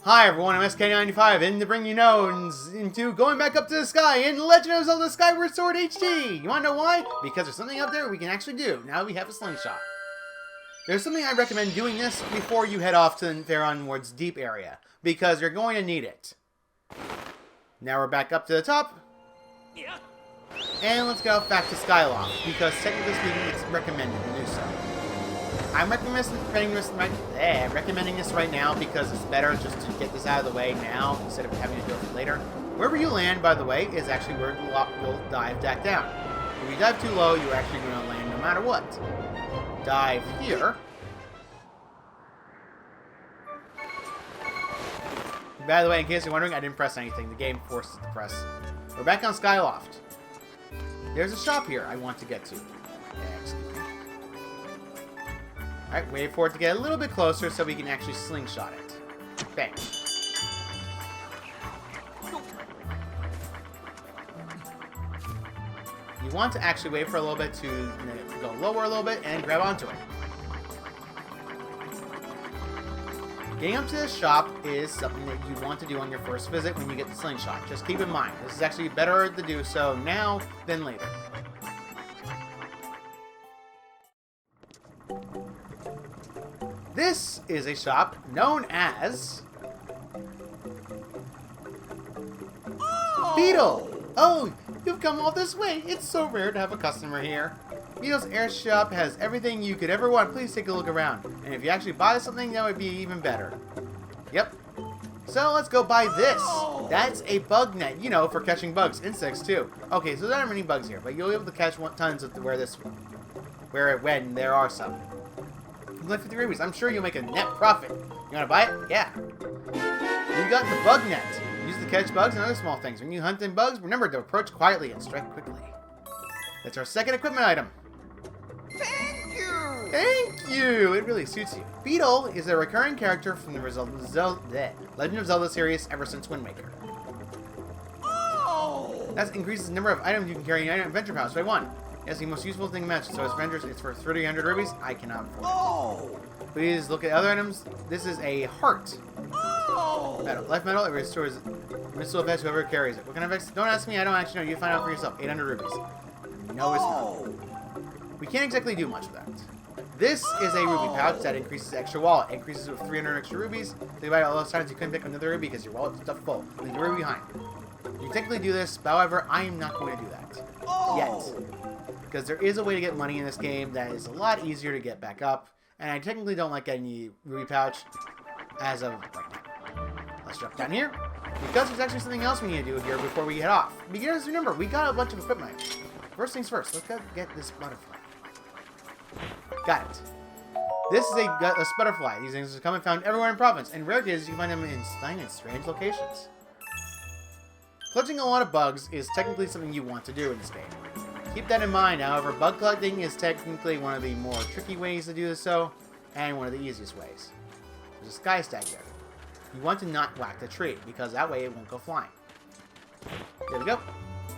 Hi everyone, I'm SK95, and to bring you knowns into going back up to the sky in Legend of Zelda Skyward Sword HD! You wanna know why? Because there's something up there we can actually do, now that we have a slingshot. There's something I recommend doing this before you head off to the Faron Ward's deep area, because you're going to need it. Now we're back up to the top. And let's go back to Skyloft, because technically speaking, it's recommended to do so. I'm recommending this right now because it's better just to get this out of the way now instead of having to do it later. Wherever you land, by the way, is actually where you'll dive back down. If you dive too low, you're actually going to land no matter what. Dive here. By the way, in case you're wondering, I didn't press anything. The game forced it to press. We're back on Skyloft. There's a shop here I want to get to. Excuse me. Alright, wait for it to get a little bit closer so we can actually slingshot it. Bang. You want to actually wait for a little bit to go lower a little bit and grab onto it. Getting up to this shop is something that you want to do on your first visit when you get the slingshot. Just keep in mind, this is actually better to do so now than later. This is a shop known as Beadle! Oh, you've come all this way. It's so rare to have a customer here. Beadle's air shop has everything you could ever want. Please take a look around. And if you actually buy something, that would be even better. Yep. So let's go buy this. That's a bug net, you know, for catching bugs. Insects, too. Okay, so there aren't many bugs here, but you'll be able to catch tons of when there are some. Like 50 rubies. I'm sure you'll make a net profit. You want to buy it? Yeah. You got the bug net. Use it to catch bugs and other small things. When you hunt in bugs, remember to approach quietly and strike quickly. That's our second equipment item. Thank you! Thank you! It really suits you. Beadle is a recurring character from the Legend of Zelda series ever since Wind Waker. Oh! That increases the number of items you can carry in your adventure pouch by 1. It's the most useful thing mentioned, so as vendors, it's for 300 rubies. I cannot afford it. Oh! Please look at other items. This is a heart. Oh! Metal. Life metal, it restores missile effects whoever carries it. What kind of effects? Don't ask me, I don't actually know. You find out for yourself. 800 rubies. No, it's not. We can't exactly do much with that. This is a ruby pouch that increases the extra wallet. It increases with 300 extra rubies. Think about it, all those times you couldn't pick another ruby because your wallet's stuffed full. Leave the ruby behind. You technically do this, however, I am not going to do that. Yet. Because there is a way to get money in this game that is a lot easier to get back up. And I technically don't like getting the ruby pouch as of right now. Let's drop down here. Because there's actually something else we need to do here before we head off. Because remember, we got a bunch of equipment. First things first, let's go get this butterfly. Got it. This is a butterfly. These things are common found everywhere in province. And rare cases, you can find them in strange locations. Collecting a lot of bugs is technically something you want to do in this game. Keep that in mind, however, bug collecting is technically one of the more tricky ways to do this and one of the easiest ways. There's a sky stag there. You want to not whack the tree, because that way it won't go flying. There we go.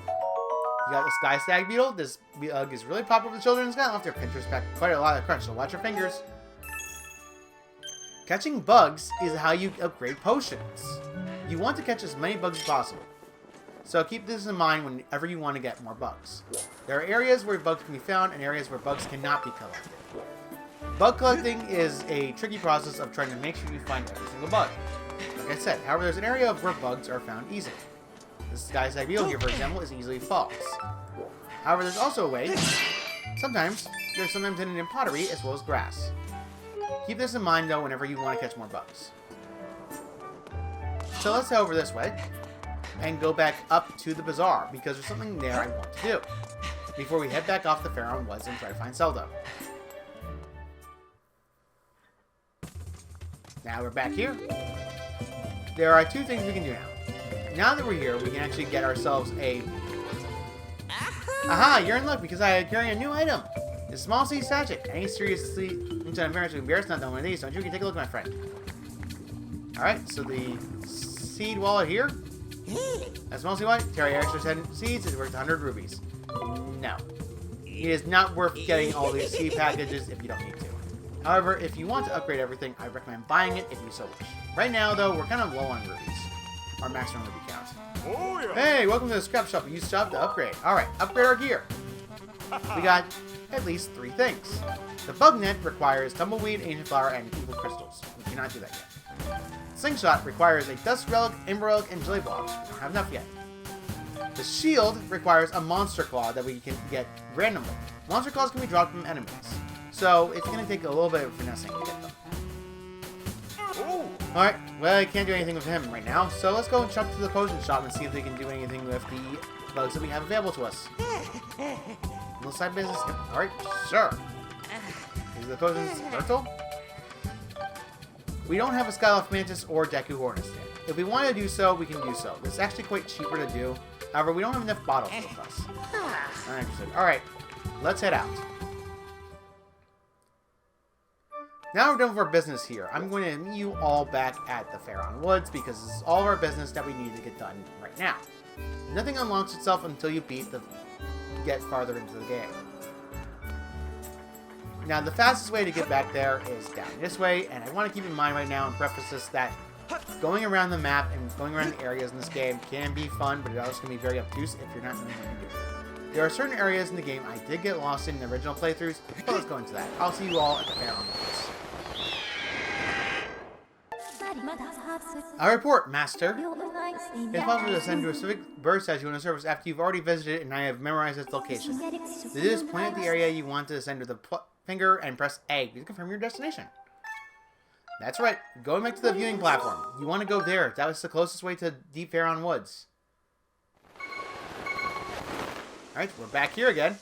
You got the sky stag beetle. This bug is really popular with the children in Skyloft. Their pinchers pack quite a lot of crunch, so watch your fingers. Catching bugs is how you upgrade potions. You want to catch as many bugs as possible. So keep this in mind whenever you want to get more bugs. There are areas where bugs can be found and areas where bugs cannot be collected. Bug collecting is a tricky process of trying to make sure you find every single bug. Like I said, however, there's an area where bugs are found easily. This sky stag beetle here, for example, is easily false. However, there's also a way. Sometimes hidden in pottery as well as grass. Keep this in mind, though, whenever you want to catch more bugs. So let's head over this way and go back up to the bazaar, because there's something there I want to do before we head back off the Faron Woods and try to find Zelda. Now we're back here. There are two things we can do now. Now that we're here, we can actually get ourselves a... Aha! You're in luck because I carry a new item. This small seed sachet. Any seriously embarrassed not done one of these, don't you? You can take a look, my friend. Alright, so the seed wallet here. That small seed wallet, carry extra 10 seeds, it's worth 100 rubies. No. It is not worth getting all these seed packages if you don't need to. However, if you want to upgrade everything, I recommend buying it if you so wish. Right now, though, we're kind of low on rubies. Our maximum ruby count. Oh, yeah. Hey, welcome to the scrap shop. Use shop to upgrade. Alright, upgrade our gear. We got at least 3 things. The bug net requires tumbleweed, ancient flower, and evil crystals. We cannot do that yet. Slingshot requires a dust relic, ember relic, and jelly blocks. We don't have enough yet. The shield requires a monster claw that we can get randomly. Monster claws can be dropped from enemies, so it's going to take a little bit of finessing to get them. Alright, well, I can't do anything with him right now, so let's go and jump to the potion shop and see if we can do anything with the bugs that we have available to us. Little side business? Alright, sure. Is the potions fertile? We don't have a Skyloft Mantis or Deku Hornets yet. If we want to do so, we can do so. This is actually quite cheaper to do. However, we don't have enough bottles with us. Not interested. Alright, let's head out. Now we're done with our business here. I'm going to meet you all back at the Faron Woods because this is all of our business that we need to get done right now. Nothing unlocks itself until you get farther into the game. Now, the fastest way to get back there is down this way, and I want to keep in mind right now and preface this that going around the map and going around the areas in this game can be fun, but it also can be very obtuse if you're not knowing what you're doing. There are certain areas in the game I did get lost in the original playthroughs, but let's go into that. I'll see you all at the Faron Woods. I report, Master. It's possible to ascend to a specific bird statue on the surface after you've already visited it and I have memorized its location. To do this, point at the area you want to ascend with a finger and press A to confirm your destination. That's right. Going back to the viewing platform. You want to go there. That was the closest way to Deep Faron Woods. Alright, we're back here again.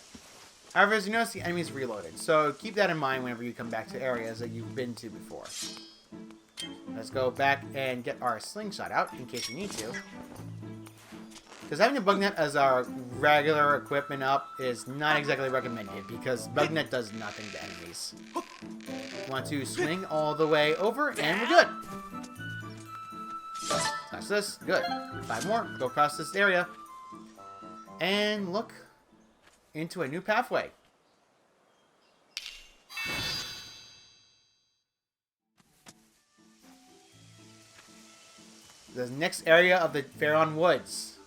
However, as you notice, the enemy's reloaded, so keep that in mind whenever you come back to areas that you've been to before. Let's go back and get our slingshot out, in case we need to. Because having a bug net as our regular equipment up is not exactly recommended, because bug net does nothing to enemies. Want to swing all the way over, and we're good. Touch this. Good. 5 more. Go across this area. And look into a new pathway. The next area of the Faron Woods.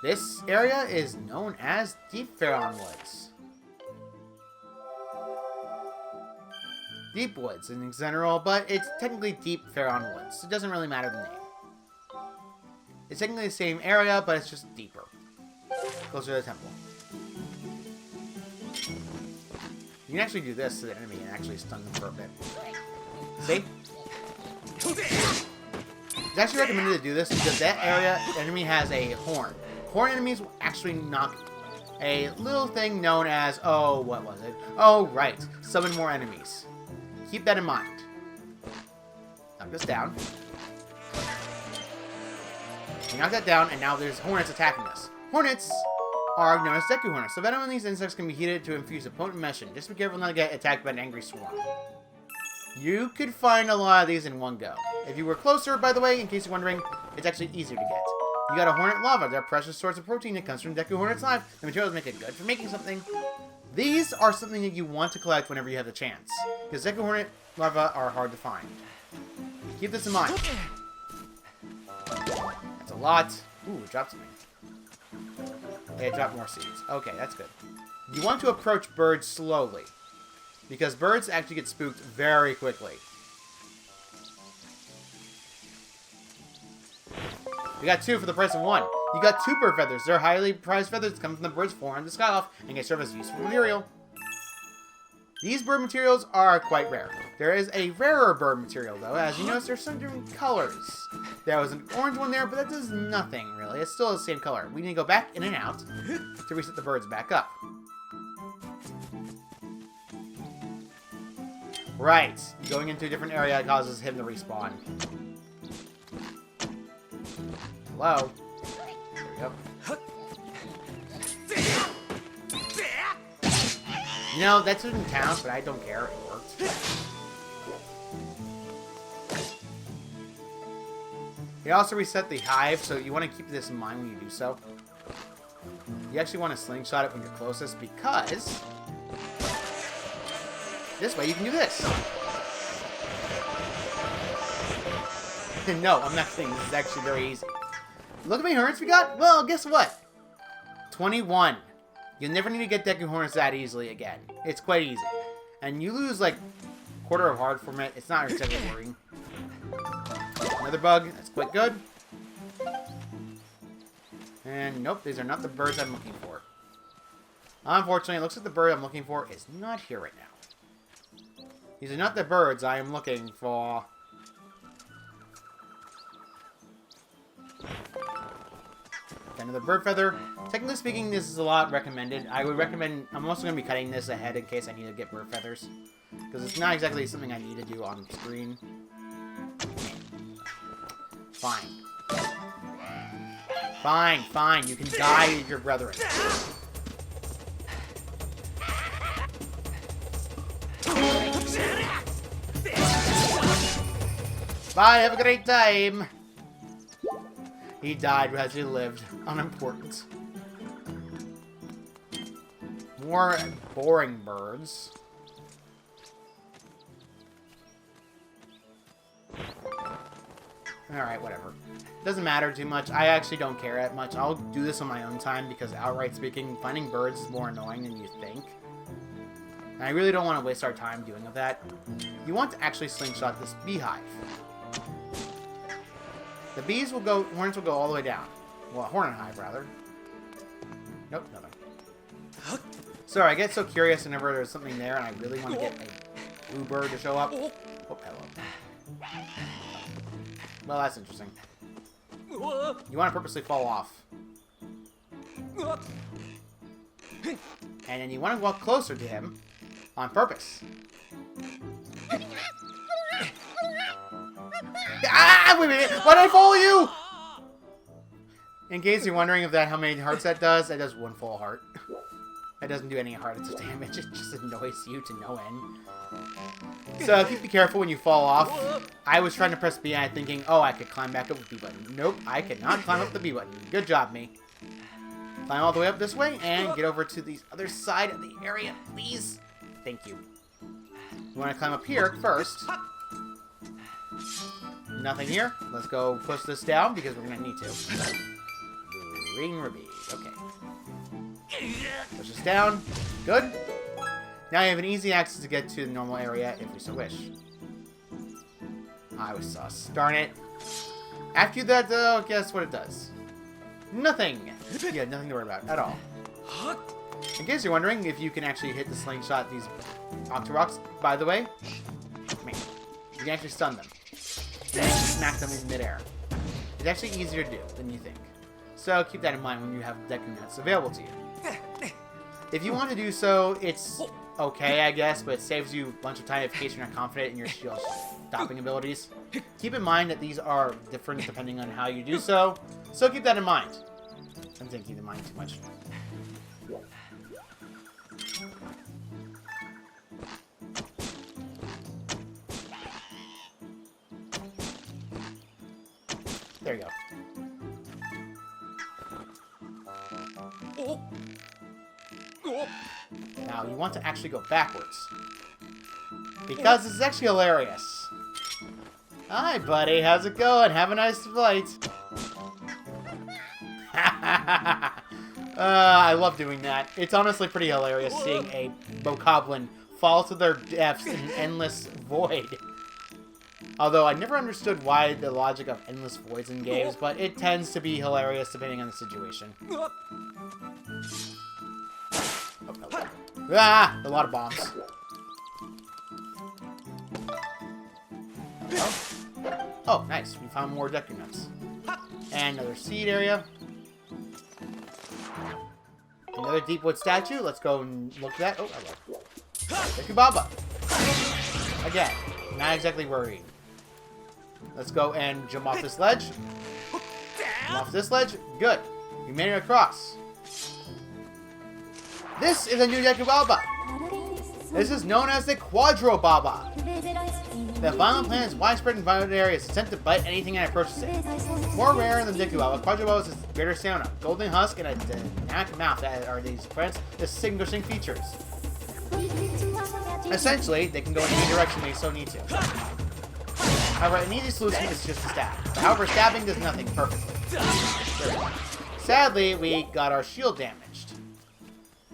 This area is known as Deep Faron Woods. Deep Woods in general, but it's technically Deep Faron Woods. It doesn't really matter the name. It's technically the same area, but it's just deeper. Closer to the temple. You can actually do this to the enemy and actually stun them for a bit. See? It's actually recommended to do this because that area enemy has a horn. Horn enemies will actually knock a little thing known as, oh, what was it? Oh, right. Summon more enemies. Keep that in mind. Knock this down. You knock that down, and now there's hornets attacking us. Hornets are known as Deku Hornets. The venom in these insects can be heated to infuse a potent medicine. Just be careful not to get attacked by an angry swarm. You could find a lot of these in one go. If you were closer, by the way, in case you're wondering, it's actually easier to get. You got a Hornet Lava. They're precious source of protein that comes from Deku Hornet's life. The materials make it good for making something. These are something that you want to collect whenever you have the chance, because Deku Hornet Larvae are hard to find. Keep this in mind. That's a lot. Ooh, it dropped something. Hey, it dropped more seeds. Okay, that's good. You want to approach birds slowly, because birds actually get spooked very quickly. We got 2 for the price of 1. You got 2 bird feathers. They're highly prized feathers that come from the bird's form in the Skyloft and can serve as useful material. These bird materials are quite rare. There is a rarer bird material, though. As you notice, there's some different colors. There was an orange one there, but that does nothing, really. It's still the same color. We need to go back in and out to reset the birds back up. Right. Going into a different area causes him to respawn. Hello? There we go. You know, that didn't count, but I don't care. It worked. You also reset the hive, so you want to keep this in mind when you do so. You actually want to slingshot it when you're closest, because This way you can do this. No, I'm not kidding. This is actually very easy. Look at how many Hornets we got. Well, guess what? 21. You'll never need to get Deku Hornets that easily again. It's quite easy. And you lose like quarter of hard from it. It's not exactly worrying. Another bug. That's quite good. And nope, these are not the birds I'm looking for. Unfortunately, it looks like the bird I'm looking for is not here right now. These are not the birds I am looking for. Another bird feather. Technically speaking, this is a lot recommended. I would recommend... I'm also going to be cutting this ahead in case I need to get bird feathers. Because it's not exactly something I need to do on screen. Fine. Fine, fine. You can die with your brethren. Bye, have a great time. He died as he lived. Unimportant. More boring birds. Alright, whatever. Doesn't matter too much. I actually don't care that much. I'll do this on my own time because, outright speaking, finding birds is more annoying than you think. And I really don't want to waste our time doing that. You want to actually slingshot this beehive. The bees will go, horns will go all the way down. Well, hornet hive, rather. Nope, nothing. Sorry, I get so curious whenever there's something there and I really want to get a blue bird to show up. Oh, hello. Well, that's interesting. You want to purposely fall off. And then you want to walk closer to him on purpose. Ah! Wait a minute! Why did I follow you? In case you're wondering if how many hearts that does one full heart. That doesn't do any hearts of damage. It just annoys you to no end. So be careful when you fall off. I was trying to press B, thinking, oh, I could climb back up with the B button. Nope, I cannot climb up the B button. Good job, me. Climb all the way up this way and get over to the other side of the area, please. Thank you. You want to climb up here first. Nothing here. Let's go push this down because we're going to need to. Green ruby. Okay. Push this down. Good. Now you have an easy access to get to the normal area if you so wish. I was sus. Darn it. After that, though, guess what it does? Nothing. Yeah, nothing to worry about at all. In case you're wondering if you can actually hit the slingshot these Octoroks, by the way, man, you can actually stun them. And smack them in midair. It's actually easier to do than you think. So keep that in mind when you have Deku Nuts available to you. If you want to do so, it's okay, I guess, but it saves you a bunch of time in case you're not confident in your shield stopping abilities. Keep in mind that these are different depending on how you do so. So keep that in mind. I'm thinking in mind too much. There you go. Now, you want to actually go backwards. Because this is actually hilarious. Hi, buddy. How's it going? Have a nice flight. I love doing that. It's honestly pretty hilarious seeing a bokoblin fall to their deaths in an endless void. Although I never understood why the logic of endless voids in games, but it tends to be hilarious depending on the situation. Ah! A lot of bombs. Oh, nice. We found more Deku Nuts. And another seed area. Another Deepwood statue. Let's go and look at that. Oh, hello. Deku Baba. Again, not exactly worried. Let's go and jump off this ledge. Jump off this ledge. Good. We made it across. This is a new Deku Baba. This is known as the Quadro Baba. The violent plant is widespread in violent areas. It's sent to bite anything that approaches it. More rare than Deku Baba, Quadro Baba has greater stamina, golden husk, and a dynamic mouth that are these plants' distinguishing features. Essentially, they can go in any direction they so need to. However, an easy solution is just to stab. However, stabbing does nothing perfectly. There we go. Sadly, we got our shield damaged.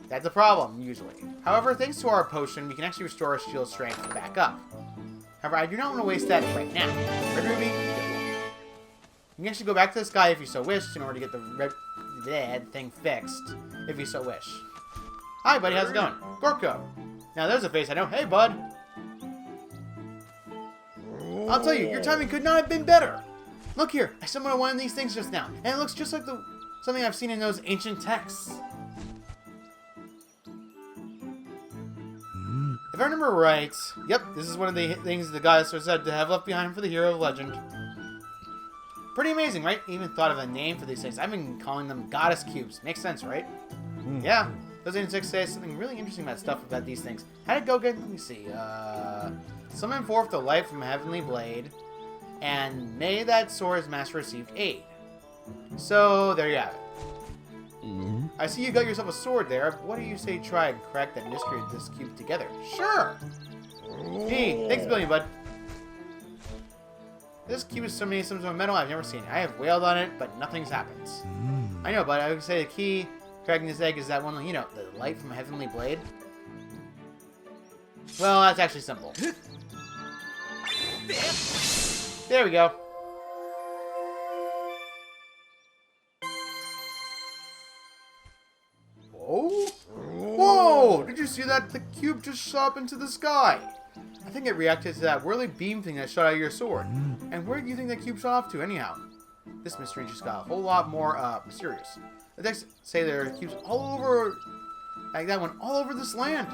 That's a problem, usually. However, thanks to our potion, we can actually restore our shield strength back up. However, I do not want to waste that right now. Red Ruby, you can actually go back to the sky if you so wish in order to get the red thing fixed, if you so wish. Hi, buddy, how's it going? Gorko. Now, there's a face I know. Hey, bud. I'll tell you, your timing could not have been better. Look here, I summoned one of these things just now, and it looks just like something I've seen in those ancient texts. If I remember right, yep, this is one of the things the goddess was said to have left behind for the hero of legend. Pretty amazing, right? Even thought of a name for these things. I've been calling them goddess cubes. Makes sense, right? Yeah. Those ancient texts say something really interesting about stuff about these things. How'd it go again? Let me see. Summon forth the light from a heavenly blade, and may that sword's master receive aid. So, there you have it. I see you got yourself a sword there. What do you say try and crack that mystery of this cube together? Sure! Hey, thanks a billion, bud. This cube is some sort of metal I've never seen. I have wailed on it, but nothing's happened. I know, but I would say the key cracking this egg is that one, you know, the light from a heavenly blade. Well, that's actually simple. There we go. Whoa! Whoa! Did you see that? The cube just shot up into the sky. I think it reacted to that whirly beam thing that shot out of your sword. And where do you think that cube shot off to, anyhow? This mystery just got a whole lot more, mysterious. The texts say there are cubes all over, like that one, all over this land.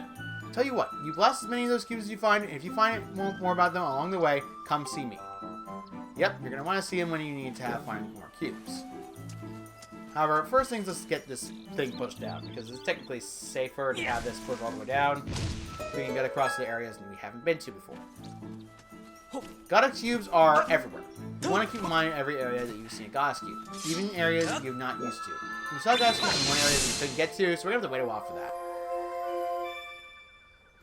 Tell you what, you blast as many of those cubes as you find, and if you find more about them along the way, come see me. Yep, you're going to want to see them when you need to find more cubes. However, first things, let's get this thing pushed down, because it's technically safer to have this push all the way down. We can get across the areas that we haven't been to before. Goddess cubes are everywhere. You want to keep in mind every area that you see a goddess cube, even areas that you're not used to. You saw goddess cubes in one area that you couldn't get to, so we're going to have to wait a while for that.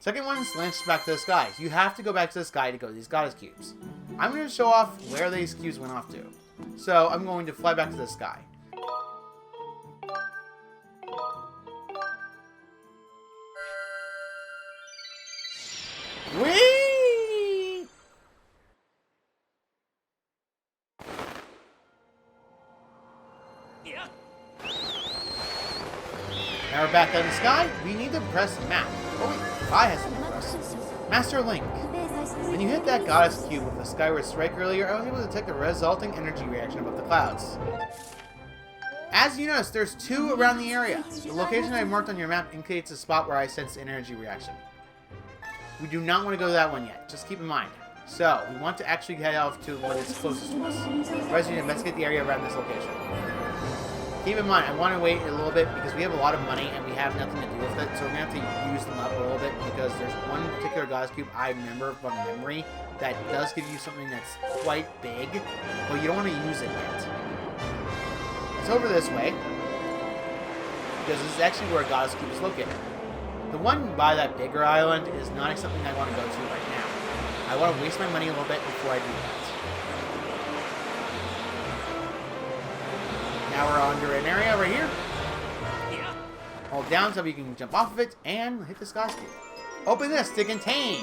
Second one is launch back to the sky. You have to go back to the sky to go to these goddess cubes. I'm going to show off where these cubes went off to. So I'm going to fly back to the sky. Whee! Now we're back in the sky. We need to press map. Oh wait, I has something to press. Master Link. When you hit that goddess cube with the Skyward strike earlier, I was able to detect a resulting energy reaction above the clouds. As you notice, there's two around the area. The location I marked on your map indicates a spot where I sense the energy reaction. We do not want to go to that one yet. Just keep in mind. So, we want to actually head off to one that's closest to us. First, we need to investigate the area around this location. Keep in mind, I want to wait a little bit because we have a lot of money and we have nothing to do with it. So we're going to have to use them up a little bit because there's one particular goddess cube I remember from memory that does give you something that's quite big, but you don't want to use it yet. It's over this way because this is actually where a goddess cube is located. The one by that bigger island is not something I want to go to right now. I want to waste my money a little bit before I do that. Now we're under an area right here. Hold down so you can jump off of it and hit the sky cube. Open this to contain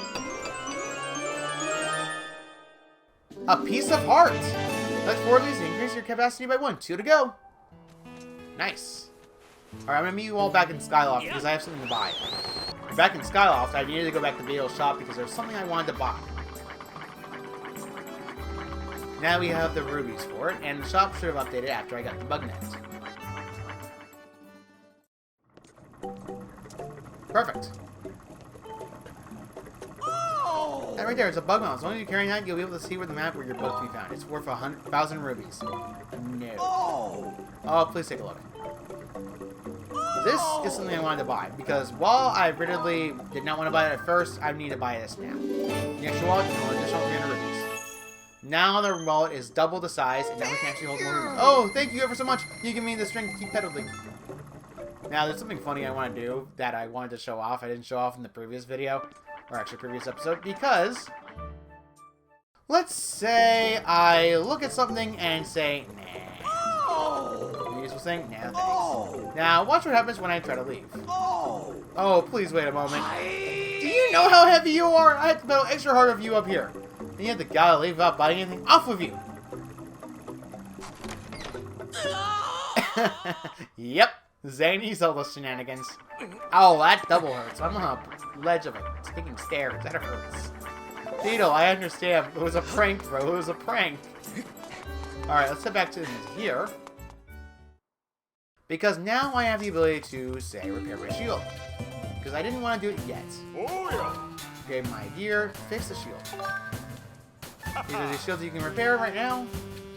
a piece of heart. Let's forward these to increase your capacity by 1. 2 to go. Nice. Alright, I'm going to meet you all back in Skyloft because I have something to buy. Back in Skyloft, I needed to go back to Beadle's shop because there's something I wanted to buy. Now we have the rubies for it, and the shop should have updated after I got the bug net. Perfect. That right there is a bug mount. As long as you're carrying that, you'll be able to see where the map where your bug can be found. It's worth 1,000 rubies. No. Oh, please take a look. This is something I wanted to buy, because while I readily did not want to buy it at first, I need to buy this now. The extra wallet, an additional 300 rupees. Now the wallet is double the size, and now we can actually hold more rupees. Oh, thank you ever so much! You give me the string to keep pedaling. Now, there's something funny I want to do that I wanted to show off. I didn't show off in the previous video. or actually previous episode, because let's say I look at something and say, nah. The useful thing? Nah, thanks. Now, watch what happens when I try to leave. Oh, please wait a moment. Do you know how heavy you are? I have to pedal extra hard of you up here. And you have the guy to leave without buying anything off of you. Yep. Zany Zelda shenanigans. Oh, that double hurts. I'm on a ledge of a sticking stairs. That hurts. Beadle, I understand. It was a prank, bro. It was a prank. Alright, let's head back to here. Because now I have the ability to, say, repair my shield. Because I didn't want to do it yet. Oh, yeah. Upgrade my gear, fix the shield. These are the shields you can repair right now.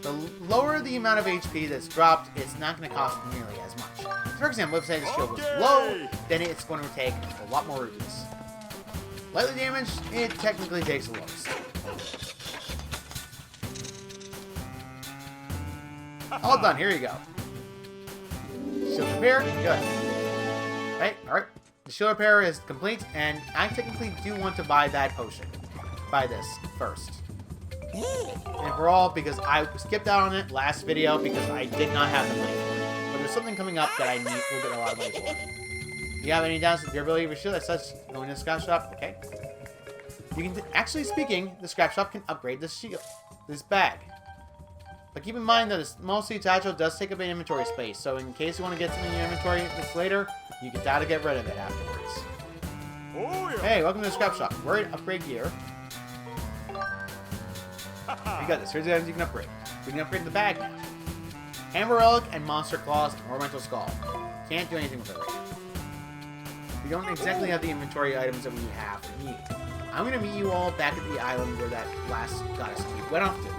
The lower the amount of HP that's dropped, it's not going to cost nearly as much. For example, if say the shield was low, then it's going to take a lot more rupees. Lightly damaged, it technically takes the lowest. All done, here you go. Shield repair, good. Right, alright. The shield repair is complete, and I technically do want to buy that potion. Buy this first. And for all, because I skipped out on it last video because I did not have the money for it. But there's something coming up that I will get a lot of money for. Do you have any doubts with the durability of your shield that says going to the scrap shop? Okay. You can, actually speaking, the scrap shop can upgrade this shield, this bag. But keep in mind that this mostly Tacho does take up an inventory space, so in case you want to get something in your inventory this later, you can gotta get rid of it afterwards. Oh, yeah. Hey, welcome to the scrap shop. We're at upgrade gear. You got this. Here's the items you can upgrade. We can upgrade the bag now. Amber Relic and Monster Claws and Ornamental Skull. Can't do anything with it right now. We don't exactly have the inventory items that we have to need. I'm going to meet you all back at the island where that last goddess we went off to.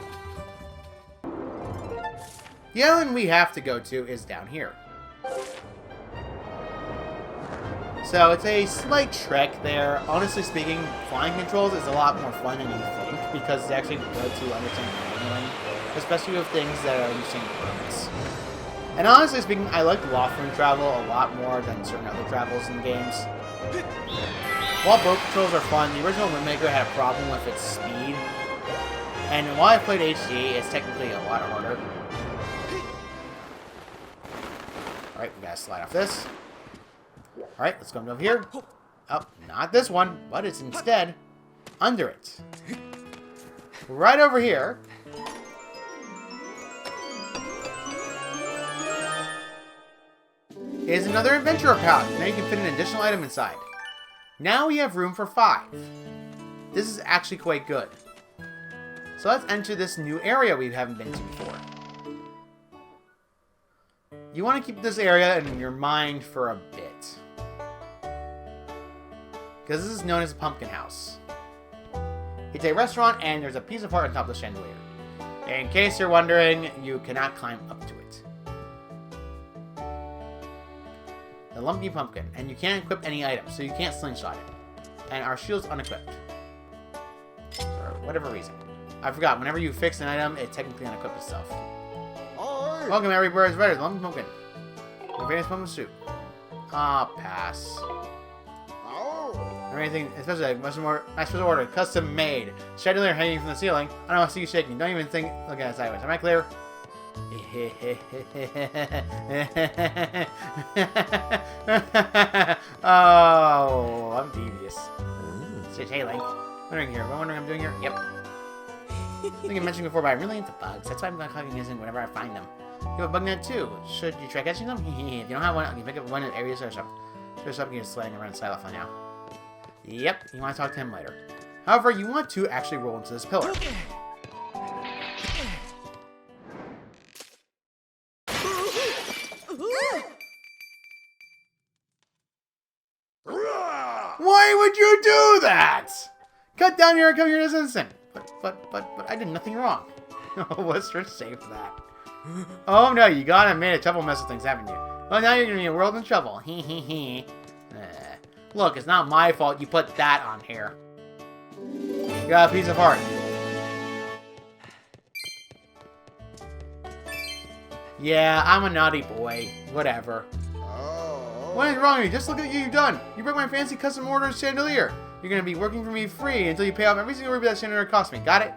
The island we have to go to is down here. So it's a slight trek there. Honestly speaking, flying controls is a lot more fun than you think because it's actually good to understand handling, especially with things that are using permits. And honestly speaking, I like Loft-Room travel a lot more than certain other travels in games. While boat controls are fun, the original Wind Waker had a problem with its speed. And while I played HD, it's technically a lot harder. Alright, we gotta slide off this. Alright, let's come over here. Oh, not this one, but it's instead under it. Right over here. Is another adventure pouch. Now you can fit an additional item inside. Now we have room for 5. This is actually quite good. So let's enter this new area we haven't been to before. You want to keep this area in your mind for a bit. Because this is known as a pumpkin house. It's a restaurant and there's a piece of art on top of the chandelier. In case you're wondering, you cannot climb up to it. The lumpy pumpkin, and you can't equip any items, so you can't slingshot it. And our shield's unequipped. For whatever reason. I forgot, whenever you fix an item, it technically unequips itself. Welcome everybody, it's the lumpy pumpkin. The famous pumpkin soup. Ah, pass. Or anything, especially like much more special order, custom made. Chandelier hanging from the ceiling. I don't see you shaking. Don't even think. Look at it sideways. Am I clear? Oh, I'm devious. Hey, Link. Wondering here. What I'm doing here? Yep. I think I mentioned before, but I'm really into bugs. That's why I'm not collecting these in whenever I find them. You have a bug net too. Should you try catching them? If you don't have one, you pick up one in areas or something. There's something you're slaying around Silent now. Yep, you want to talk to him later. However, you want to actually roll into this pillar. Why would you do that? Cut down here and come here this instant. But I did nothing wrong. What's your save for that? Oh no, you got made a trouble mess with things, haven't you? Well, now you're gonna be a world in trouble. Hee. Look, it's not my fault you put that on here. You got a piece of art. Yeah, I'm a naughty boy. Whatever. What is wrong with you? Just look at what you've done. You broke my fancy custom order chandelier. You're going to be working for me free until you pay off every single ruby that Chandler cost me. Got it?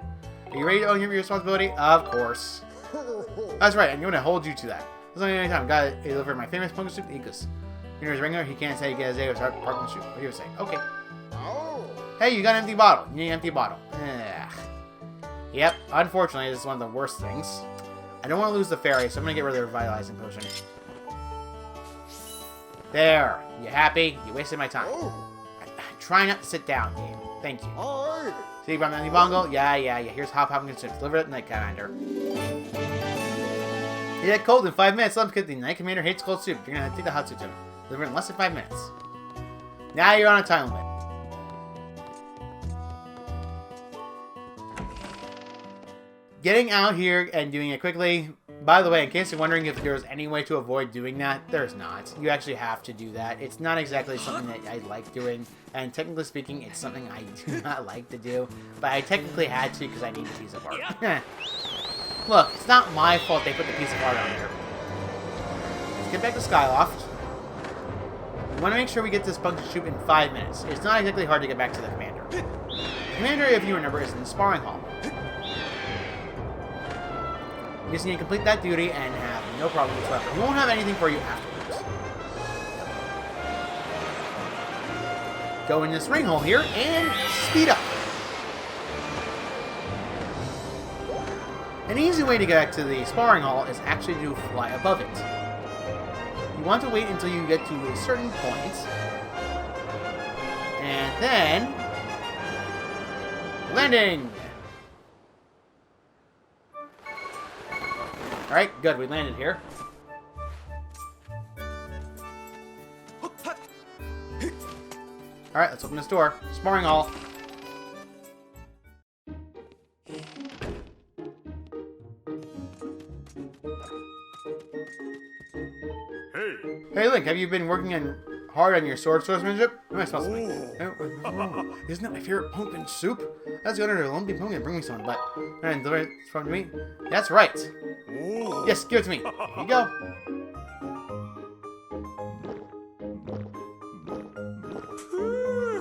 Are you ready to own your responsibility? Of course. That's right, I'm going to hold you to that. There's only any time. Gotta deliver my famous pumpkin soup to Ikus. You know his ringer, he can't say he gets a without pumpkin soup. What do you say? Okay. Hey, you got an empty bottle. You need an empty bottle. Ugh. Yep, unfortunately, this is one of the worst things. I don't want to lose the fairy, so I'm going to get rid of the revitalizing potion. There. You happy? You wasted my time. Try not to sit down, game. Thank you. See, you brought me an empty bongo? Yeah. Here's hot pumpkin soup. Deliver it, Night Commander. You get cold in 5 minutes. Let him get the Night Commander hates cold soup. You're going to take the hot soup to him. Deliver it in less than 5 minutes. Now you're on a time limit. Getting out here and doing it quickly. By the way, in case you're wondering if there's any way to avoid doing that, there's not. You actually have to do that. It's not exactly something that I like doing, and technically speaking, it's something I do not like to do, but I technically had to because I need a piece of art. Look, it's not my fault they put the piece of art on there. Let's get back to Skyloft. We want to make sure we get this pumpkin soup in 5 minutes. It's not exactly hard to get back to the commander. The commander, if you remember, is in the sparring hall. You just need to complete that duty and have no problem whatsoever. We won't have anything for you afterwards. Go in this ring hole here and speed up. An easy way to get back to the sparring hall is actually to fly above it. You want to wait until you get to a certain point, and then landing. Alright, good, we landed here. Alright, let's open this door. Sparring hall. Hey Link, have you been working hard on your swordsmanship? What am I supposed to make? Isn't that my favorite pumpkin soup? That's the owner of the lumpy pumpkin. Bring me some, but and deliver it from me. That's right. Yes, give it to me. Here you go.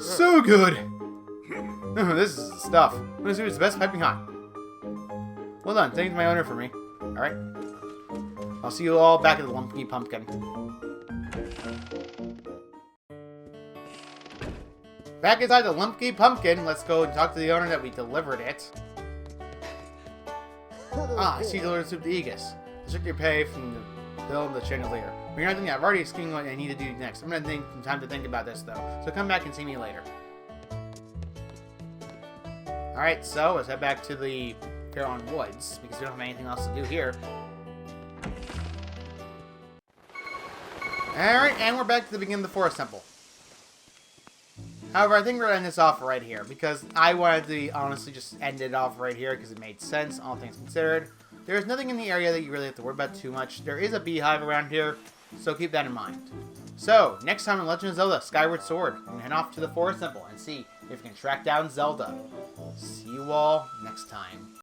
So good. This is the stuff. This is the best piping hot. Well done. Thank my owner for me. All right. I'll see you all back at the lumpy pumpkin. Back inside the lumpy pumpkin, let's go and talk to the owner that we delivered it. Ah, I see you delivered soup to Aegis. Took your pay from the bill of the chandelier. But you're not thinking, I've already schemed what I need to do next. I'm going to take some time to think about this, though. So come back and see me later. Alright, so let's head back to the Caron Woods, because we don't have anything else to do here. Alright, and we're back to the beginning of the Forest Temple. However, I think we're going to end this off right here, because I wanted to honestly just end it off right here, because it made sense, all things considered. There's nothing in the area that you really have to worry about too much. There is a beehive around here, so keep that in mind. So, next time in Legend of Zelda, Skyward Sword, we're going to head off to the Forest Temple and see if we can track down Zelda. See you all next time.